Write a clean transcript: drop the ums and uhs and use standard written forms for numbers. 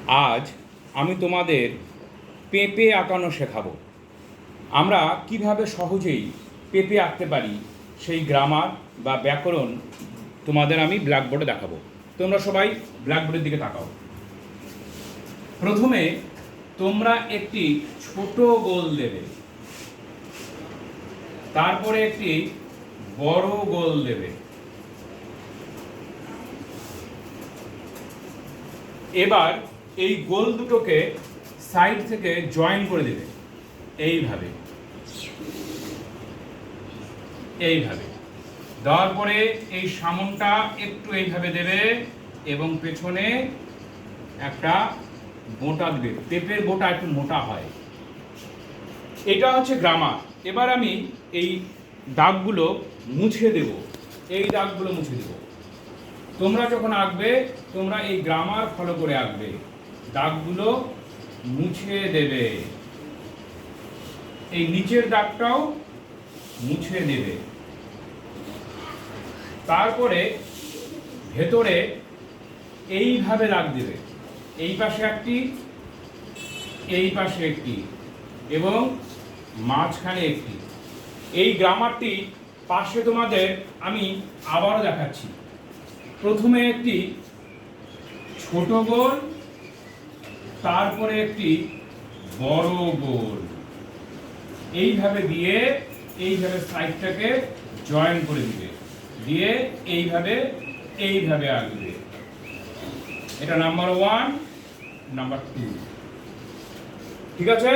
আজ আমি তোমাদের পেঁপে আঁকানো শেখাবো। আমরা কিভাবে সহজেই পেঁপে আঁকতে পারি সেই গ্রামার বা ব্যাকরণ তোমাদের আমি ব্ল্যাকবোর্ডে দেখাবো। তোমরা সবাই ব্ল্যাকবোর্ডের দিকে তাকাও। প্রথমে তোমরা একটি ছোট গোল দেবে, তারপরে একটি বড় গোল দেবে। এবার এই গোল দুটোকে সাইড থেকে জয়েন করে দেবে এইভাবে এইভাবে। দেওয়ার পরে এই সামনটা একটু এইভাবে দেবে এবং পেছনে একটা বোঁটা দেবে। পেঁপের বোঁটা একটু মোটা হয়। এটা হচ্ছে গ্রামার। এবার আমি এই দাগগুলো মুছে দেব, এই দাগগুলো মুছে দেব। তোমরা যখন আঁকবে তোমরা এই গ্রামার ফলো করে আঁকবে। দাগগুলো মুছে দেবে, এই নিচের দাগটাও মুছে দেবে। তারপরে ভেতরে এইভাবে দাগ দেবে, এই পাশে একটি, এই পাশে একটি এবং মাঝখানে একটি। এই গ্রামারটি পাশে তোমাদের আমি আবারও দেখাচ্ছি। প্রথমে একটি ছোট গোল, তারপরে একটি বড় গোল, এইভাবে দিয়ে এইভাবে সাইডটাকে জয়েন করে দিবে, দিয়ে এইভাবে এইভাবে আঁকবে। এটা নাম্বার 1, নাম্বার 2। ঠিক আছে?